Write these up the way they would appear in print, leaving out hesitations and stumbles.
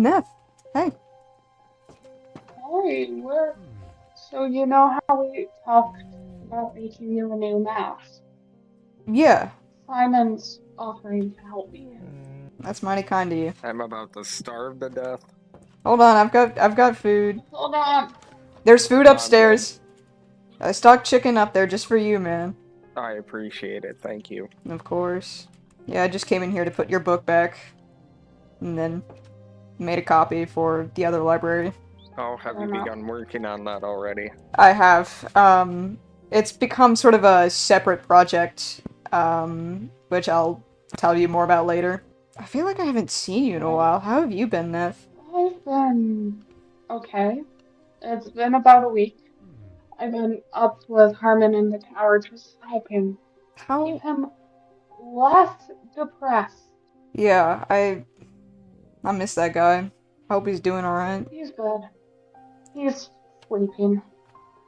Neth. Hey. Hey, so you know how we talked about making you a new mask? Yeah, Simon's offering to help me. that's mighty kind of you. I'm about to starve to death. Hold on, I've got food. Hold on. There's food No, I'm good. upstairs. I stocked chicken up there just for you, man. I appreciate it, thank you. Of course. Yeah, I just came in here to put your book back. And then made a copy for the other library. Oh, have Fair you enough. begun working on that already? I have. It's become sort of a separate project, which I'll tell you more about later. I feel like I haven't seen you in a while. How have you been, Neth? I've been okay. It's been about a week. I've been up with Harmon in the tower just to help him keep How? him less depressed. Yeah, I miss that guy. Hope he's doing alright. He's good. He's sleeping.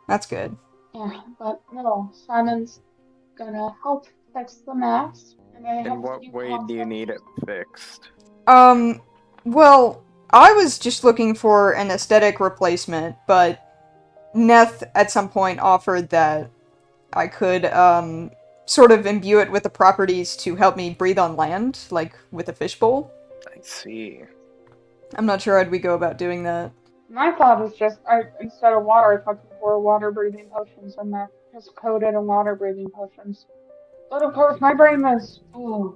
That's good. Yeah, but no, Simon's gonna help fix the mask, and I In have a what few way do you need it concepts. fixed? Um, well, I was just looking for an aesthetic replacement, but Neth at some point offered that I could, sort of imbue it with the properties to help me breathe on land, like with a fishbowl. I see. I'm not sure how we go about doing that. My thought is just, instead of water, I thought to pour water breathing potions in there. Just coated in water breathing potions. But of course, my brain is, oh,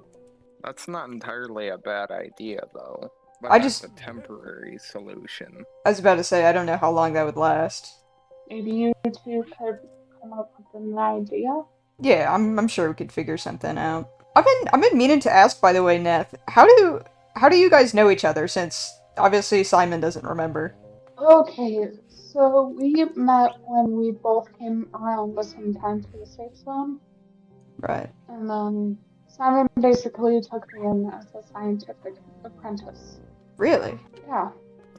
That's not entirely a bad idea, though. But I that's just, a temporary solution. I was about to say, I don't know how long that would last. maybe you two could come up with an idea? Yeah, I'm sure we could figure something out. I've been meaning to ask, by the way, Neth, how do you guys know each other, since obviously Simon doesn't remember? Okay, so we met when we both came around the same time to the safe zone, Right. and then Simon basically took me in as a scientific apprentice. Really? Yeah.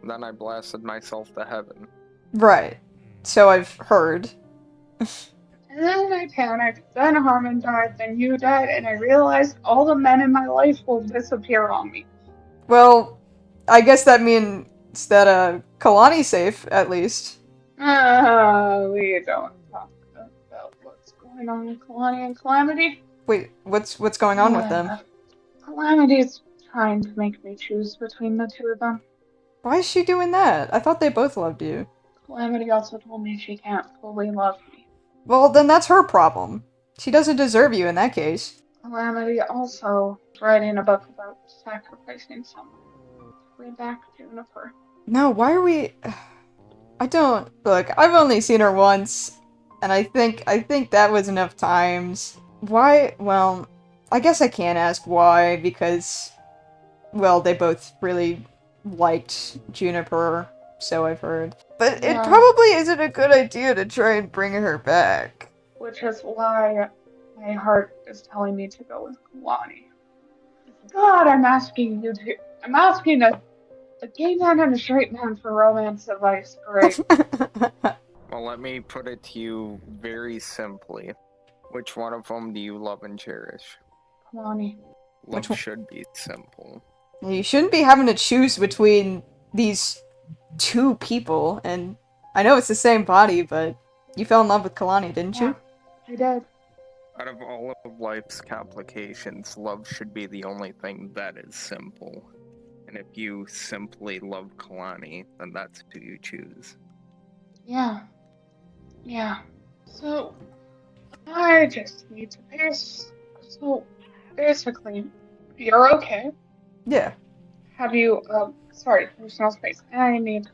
Then I blasted myself to heaven. Right. So I've heard. And then I panicked, then Harmon died, then you died, and I realized all the men in my life will disappear on me. Well, I guess that means that, Kalani's safe, at least. We don't talk about what's going on with Kalani and Calamity. Wait, what's going on with them? Calamity's trying to make me choose between the two of them. Why is she doing that? I thought they both loved you. Calamity also told me she can't fully love me. Well, then that's her problem. She doesn't deserve you in that case. Calamity also is writing a book about sacrificing someone to bring back Juniper. No, why are we... I don't... Look, I've only seen her once, and I think that was enough times. Why? Well, I guess I can't ask why, because, well, they both really liked Juniper, so I've heard. But it Yeah, probably isn't a good idea to try and bring her back. which is why my heart is telling me to go with Kalani. God, I'm asking a gay man and a straight man for romance advice. Great. Well, let me put it to you very simply. Which one of them do you love and cherish? Kalani. Which Love one? should be simple. You shouldn't be having to choose between these two people, and I know it's the same body, but you fell in love with Kalani, didn't Yeah, you? I did. Out of all of life's complications, love should be the only thing that is simple. And if you simply love Kalani, then that's who you choose. Yeah, yeah. So, I just need to pace. So, basically, you're okay. Yeah. Have you, sorry, personal space. I need,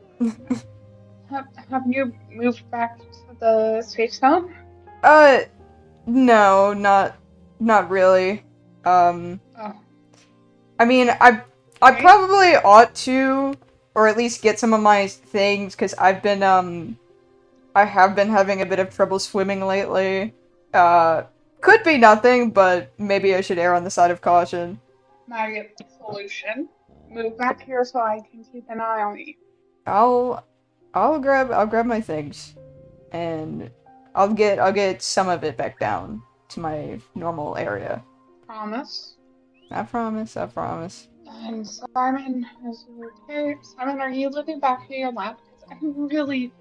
have you moved back to the safe zone? Uh, no, not really. Um, Oh, I mean, I okay. probably ought to, or at least get some of my things, because I have been having a bit of trouble swimming lately. Uh, could be nothing, but maybe I should err on the side of caution. My solution. Move back here so I can keep an eye on you. I'll, I'll grab my things, and I'll get some of it back down to my normal area. Promise. I promise, I promise. And Simon is okay. Simon, are you living back in your lab? Because I'm really,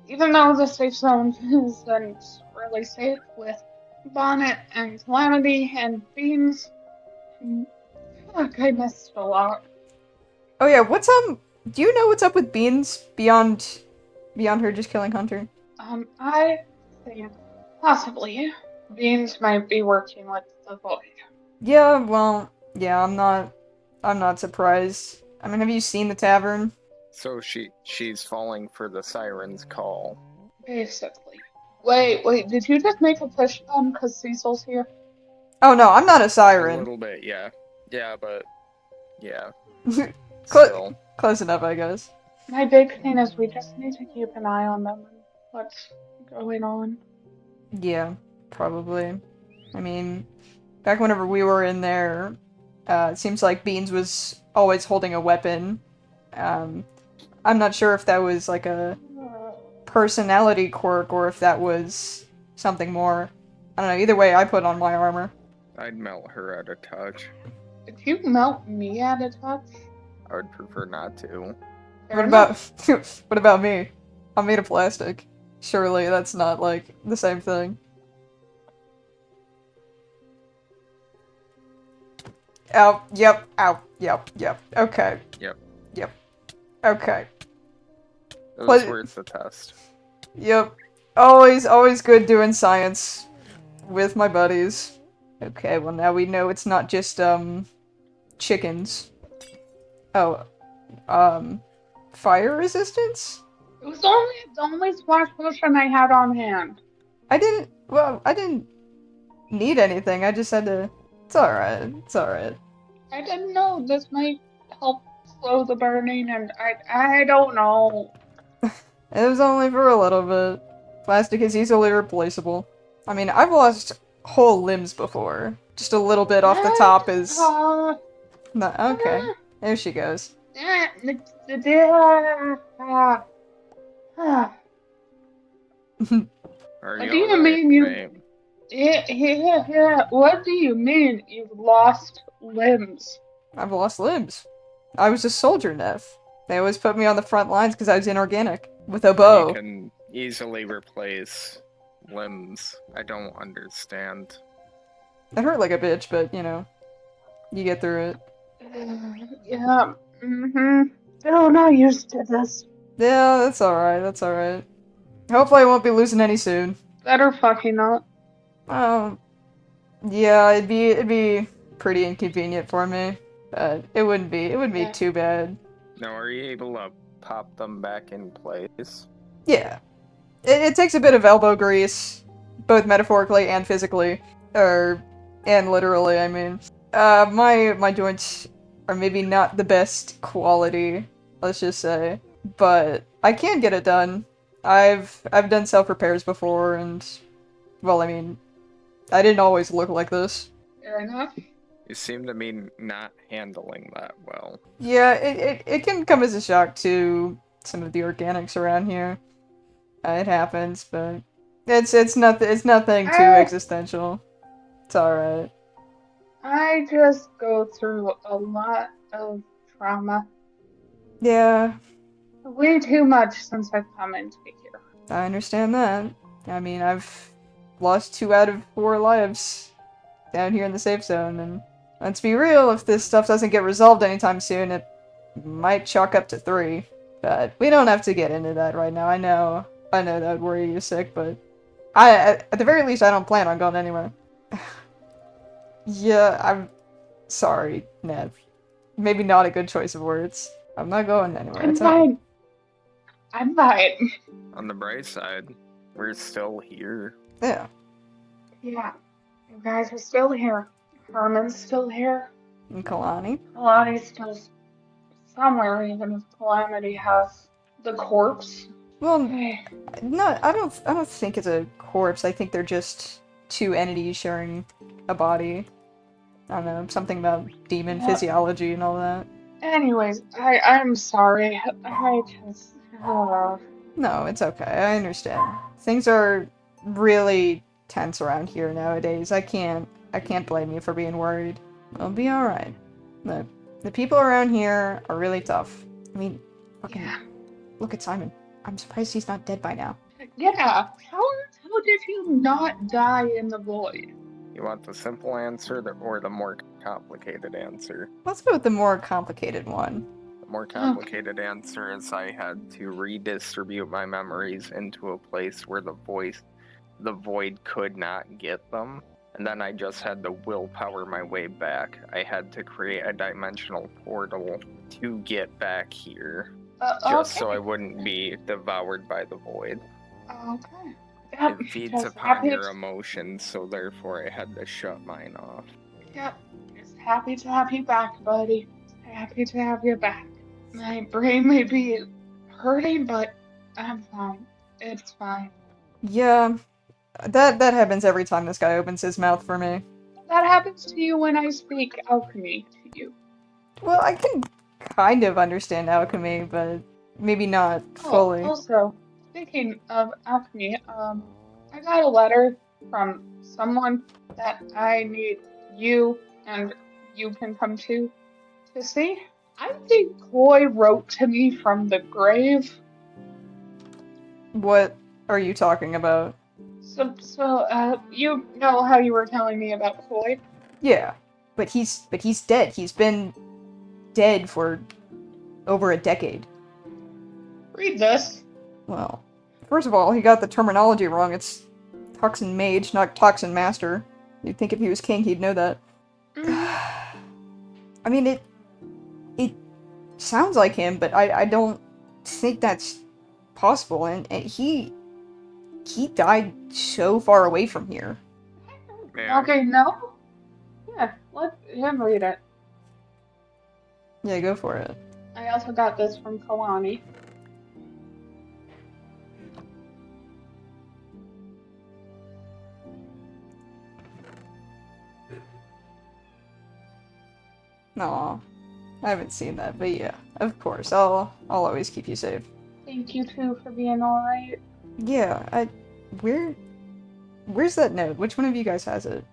even though the safe zone isn't really safe with Bonnet and Calamity and Beans, I feel like I missed a lot. Oh yeah, do you know what's up with Beans beyond her just killing Hunter? I think possibly Beans might be working with the boy. Yeah, well, yeah, I'm not surprised. I mean, have you seen the tavern? So she's falling for the siren's call. Basically. Wait, did you just make a push because Cecil's here? Oh no, I'm not a A siren. little bit, yeah. Yeah, but yeah. Cl- Still. Close enough, I guess. My big thing is we just need to keep an eye on them and what's going on. Yeah, probably. I mean, back whenever we were in there, it seems like Beans was always holding a weapon. Um, I'm not sure if that was like a personality quirk or if that was something more. I don't know. Either way, I put on my armor. I'd melt her at a touch. Did you melt me at a touch? I would prefer not to. Fair What about enough. what about me? I'm made of plastic. Surely that's not like the same thing. Ow, yep, ow, yep. Okay, Yep. okay. It was What? worth the test. Yep. Always good doing science with my buddies. Okay, well now we know it's not just, chickens. Oh, fire resistance? It was the only splash potion I had on hand. I didn't need anything, I just had to... it's alright. I didn't know this might help slow the burning, and I don't know. It was only for a little bit. Plastic is easily replaceable. I mean, I've lost whole limbs before. Just a little bit off the top is... No, okay. There she goes. Are What you do you alright, mean you? mate? Yeah. What do you mean you've lost limbs? I've lost limbs. I was a soldier, Nev. They always put me on the front lines because I was inorganic. With a You bow. can easily replace limbs. I don't understand. It hurt like a bitch, but, you know, you get through it. Yeah. Still not used to this. Yeah, that's alright. Hopefully I won't be losing any soon. Better fucking not. Um, yeah, it'd be pretty inconvenient for me. But it wouldn't be Yeah. too bad. Now, are you able to pop them back in place? Yeah. It takes a bit of elbow grease, both metaphorically and physically. And literally, I mean. My joints are maybe not the best quality, let's just say. But I can get it done. I've done self-repairs before, and, well, I mean, I didn't always look like this. Fair enough. You seem to be not handling that well. Yeah, it can come as a shock to some of the organics around here. It happens, but it's nothing too existential. It's alright. I just go through a lot of trauma. Yeah, Way too much since I've come into here. I understand that. I mean, I've lost 2 out of 4 lives down here in the safe zone, and let's be real, if this stuff doesn't get resolved anytime soon, it might chalk up to 3. But we don't have to get into that right now. I know that would worry you sick, but at the very least, I don't plan on going anywhere. Yeah, I'm sorry, Nev. Maybe not a good choice of words. I'm not going anywhere. I'm It's okay. fine. I'm fine. On the bright side, we're still here. Yeah. Yeah. You guys are still here. Herman's still here. And Kalani? Kalani's still somewhere, even if Calamity has the corpse. Well, Hey. no, I don't think it's a corpse. I think they're just 2 entities sharing a body. I don't know, something about demon Yeah. physiology and all that. Anyways, I'm sorry. I just. No, it's okay. I understand. Things are really tense around here nowadays. I can't blame you for being worried. It'll be alright. Look, The people around here are really tough. I mean, fucking Yeah. look at Simon. I'm surprised he's not dead by now. Yeah. How did you not die in the void? You want the simple answer or the more complicated answer? Let's go with the more complicated one. The more Okay. complicated answer is I had to redistribute my memories into a place where the void could not get them. And then I just had to willpower my way back. I had to create a dimensional portal to get back here. Just so I wouldn't be devoured by the void. Okay. It feeds Just upon happy your emotions, so therefore I had to shut mine off. Yep. Just happy to have you back, buddy. Happy to have you back. My brain may be hurting, but I'm fine. It's fine. Yeah, that happens every time this guy opens his mouth for me. That happens to you when I speak alchemy to you. Well, I can kind of understand alchemy, but maybe not Oh, fully. also, speaking of alchemy, I got a letter from someone that I need you and you can come to see. I think Koi wrote to me from the grave. What are you talking about? You know how you were telling me about Koi? Yeah, but he's dead. He's been dead for over a decade. Read this. Well, first of all, he got the terminology wrong. It's Toxin Mage, not Toxin Master. You'd think if he was king, he'd know that. I mean, it sounds like him, but I don't think that's possible. And he died so far away from here. Yeah. Okay, no? Yeah, let him read it. Yeah, go for it. I also got this from Kalani. Aw, I haven't seen that, but yeah, of course, I'll always keep you safe. Thank you too for being alright. Yeah, where's that note? Which one of you guys has it?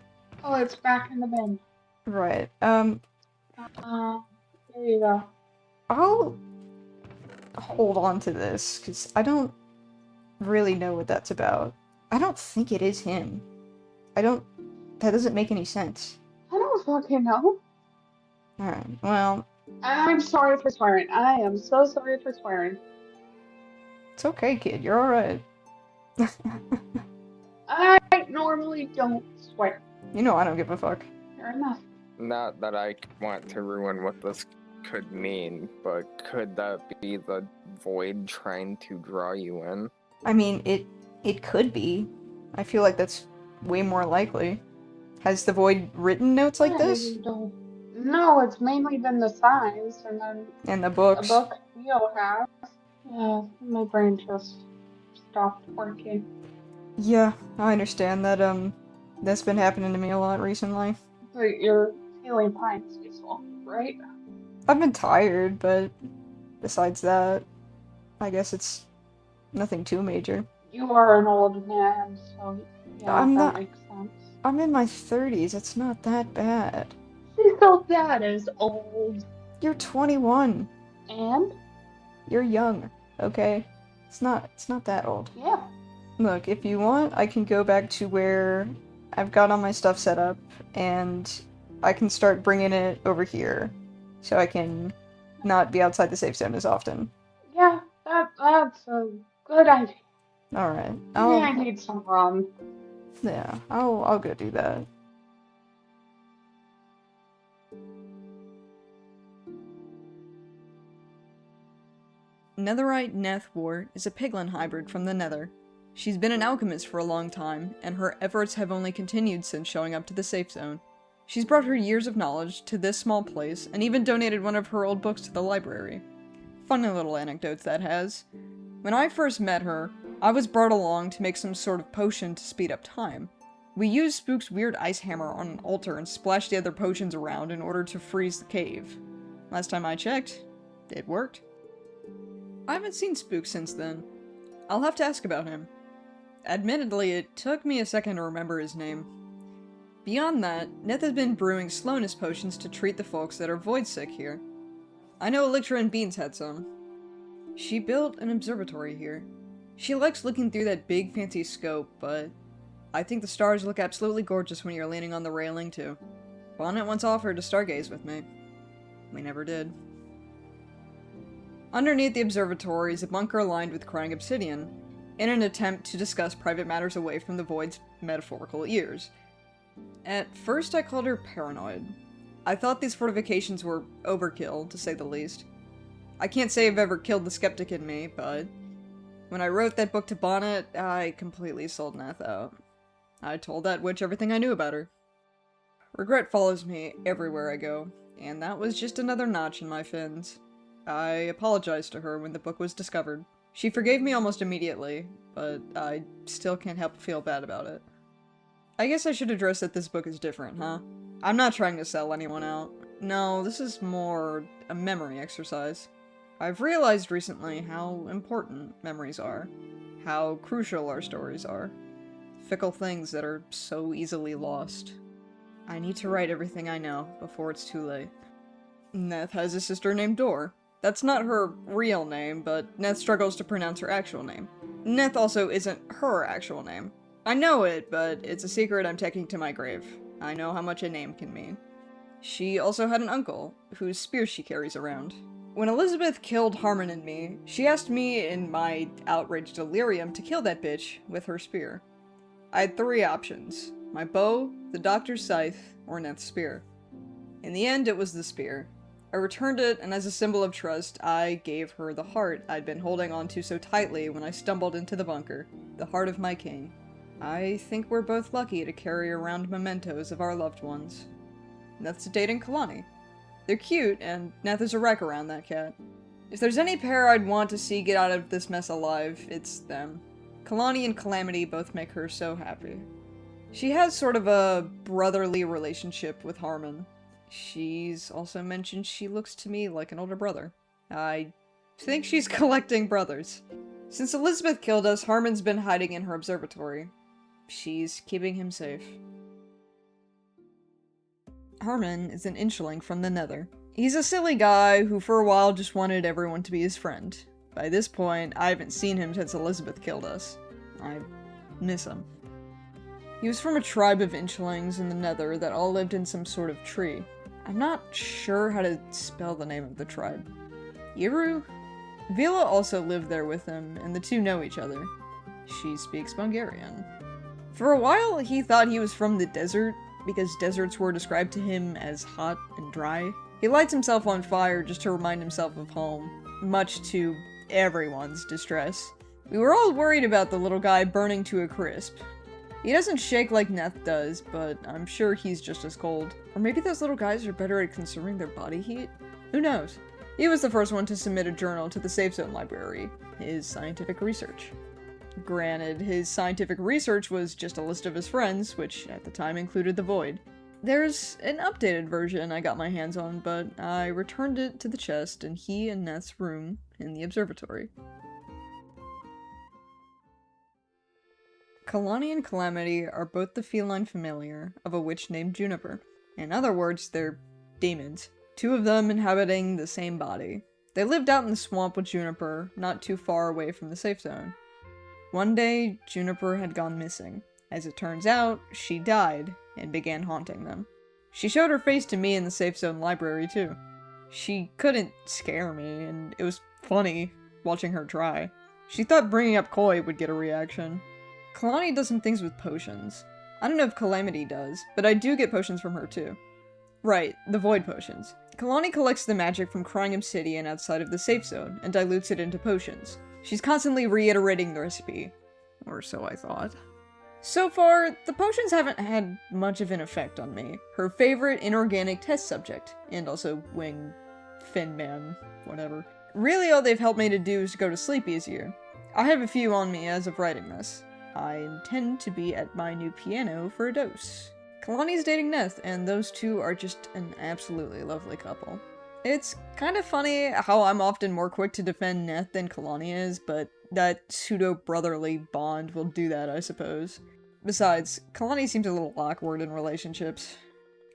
Oh, it's back in the bin. Right, There you go. I'll hold on to this, because I don't really know what that's about. I don't think it is him. That doesn't make any sense. I don't fucking know. Alright, well, I'm sorry for swearing. I am so sorry for swearing. it's okay, kid, you're alright. I normally don't swear. You know I don't give a fuck. Fair enough. Not that I want to ruin what this could mean, but could that be the void trying to draw you in? I mean, it could be. I feel like that's way more likely. Has the Void written notes like this? No, it's mainly been the signs and then And the a books? book Theo has. Yeah, my brain just stopped working. Yeah, I understand that, that's been happening to me a lot recently. But you're feeling fine, Cecil, right? I've been tired, but besides that, I guess it's nothing too major. You are an old man, so yeah, that makes sense. I'm in my 30s, it's not that bad. Cecil, that is old. You're 21. And? You're young, okay? It's not that old. Yeah. Look, if you want, I can go back to where I've got all my stuff set up, and I can start bringing it over here, so I can not be outside the safe zone as often. Yeah, that's a good idea. Alright, I need some rum. Yeah, I'll go do that. Netherite Nethwart is a piglin hybrid from the Nether. She's been an alchemist for a long time, and her efforts have only continued since showing up to the safe zone. She's brought her years of knowledge to this small place, and even donated one of her old books to the library. Funny little anecdotes that has. When I first met her, I was brought along to make some sort of potion to speed up time. We used Spook's weird ice hammer on an altar and splashed the other potions around in order to freeze the cave. Last time I checked, it worked. I haven't seen Spook since then. I'll have to ask about him. Admittedly, it took me a second to remember his name. Beyond that, Neth has been brewing slowness potions to treat the folks that are void sick here. I know Electra and Beans had some. She built an observatory here. She likes looking through that big fancy scope, but I think the stars look absolutely gorgeous when you're leaning on the railing too. Bonnet once offered to stargaze with me. We never did. Underneath the observatory is a bunker lined with crying obsidian, in an attempt to discuss private matters away from the void's metaphorical ears. At first I called her paranoid. I thought these fortifications were overkill, to say the least. I can't say I've ever killed the skeptic in me, but when I wrote that book to Bonnet, I completely sold Neth out. I told that witch everything I knew about her. Regret follows me everywhere I go, and that was just another notch in my fins. I apologized to her when the book was discovered. She forgave me almost immediately, but I still can't help but feel bad about it. I guess I should address that this book is different, huh? I'm not trying to sell anyone out. No, this is more a memory exercise. I've realized recently how important memories are. How crucial our stories are. Fickle things that are so easily lost. I need to write everything I know before it's too late. Neth has a sister named Dor. That's not her real name, but Neth struggles to pronounce her actual name. Neth also isn't her actual name. I know it, but it's a secret I'm taking to my grave. I know how much a name can mean. She also had an uncle, whose spear she carries around. When Elizabeth killed Harmon and me, she asked me in my outraged delirium to kill that bitch with her spear. I had 3 options: my bow, the doctor's scythe, or Neth's spear. In the end, it was the spear. I returned it, and as a symbol of trust, I gave her the heart I'd been holding onto so tightly when I stumbled into the bunker. The heart of my king. I think we're both lucky to carry around mementos of our loved ones. Neth's dating Kalani. They're cute, and Neth is a wreck around that cat. If there's any pair I'd want to see get out of this mess alive, it's them. Kalani and Calamity both make her so happy. She has sort of a brotherly relationship with Harmon. She's also mentioned she looks to me like an older brother. I think she's collecting brothers. Since Elizabeth killed us, Harmon's been hiding in her observatory. She's keeping him safe. Harmon is an inchling from the Nether. He's a silly guy who for a while just wanted everyone to be his friend. By this point, I haven't seen him since Elizabeth killed us. I miss him. He was from a tribe of inchlings in the Nether that all lived in some sort of tree. I'm not sure how to spell the name of the tribe. Iru? Vila also lived there with him, and the two know each other. She speaks Bulgarian. For a while, he thought he was from the desert, because deserts were described to him as hot and dry. He lights himself on fire just to remind himself of home, much to everyone's distress. We were all worried about the little guy burning to a crisp. He doesn't shake like Neth does, but I'm sure he's just as cold. Or maybe those little guys are better at conserving their body heat? Who knows? He was the first one to submit a journal to the Safe Zone Library, his scientific research. Granted, his scientific research was just a list of his friends, which at the time included the Void. There's an updated version I got my hands on, but I returned it to the chest in he and Neth's room in the observatory. Kalani and Calamity are both the feline familiar of a witch named Juniper. In other words, they're demons. 2 of them inhabiting the same body. They lived out in the swamp with Juniper, not too far away from the safe zone. One day, Juniper had gone missing. As it turns out, she died and began haunting them. She showed her face to me in the Safe Zone library, too. She couldn't scare me, and it was funny watching her try. She thought bringing up Koi would get a reaction. Kalani does some things with potions. I don't know if Calamity does, but I do get potions from her, too. Right, the Void Potions. Kalani collects the magic from crying obsidian outside of the safe zone and dilutes it into potions. She's constantly reiterating the recipe. Or so I thought. So far, the potions haven't had much of an effect on me. Her favorite inorganic test subject, and also wing, fin man, whatever. Really all they've helped me to do is to go to sleep easier. I have a few on me as of writing this. I intend to be at my new piano for a dose. Kalani's dating Neth, and those two are just an absolutely lovely couple. It's kind of funny how I'm often more quick to defend Neth than Kalani is, but that pseudo-brotherly bond will do that, I suppose. Besides, Kalani seems a little awkward in relationships.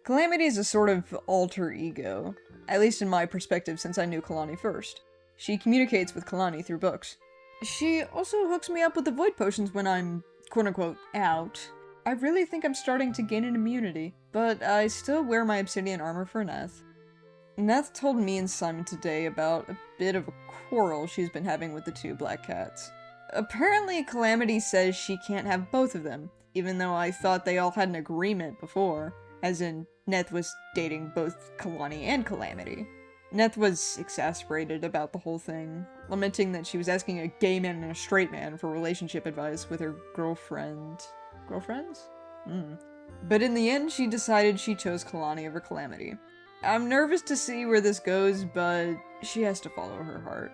Calamity is a sort of alter ego, at least in my perspective since I knew Kalani first. She communicates with Kalani through books. She also hooks me up with the void potions when I'm, quote-unquote, out. I really think I'm starting to gain an immunity, but I still wear my obsidian armor for Neth. Neth told me and Simon today about a bit of a quarrel she's been having with the two black cats. Apparently, Calamity says she can't have both of them, even though I thought they all had an agreement before, as in, Neth was dating both Kalani and Calamity. Neth was exasperated about the whole thing, lamenting that she was asking a gay man and a straight man for relationship advice with her girlfriend. Girlfriends? But in the end, she decided she chose Kalani over Calamity. I'm nervous to see where this goes, but she has to follow her heart.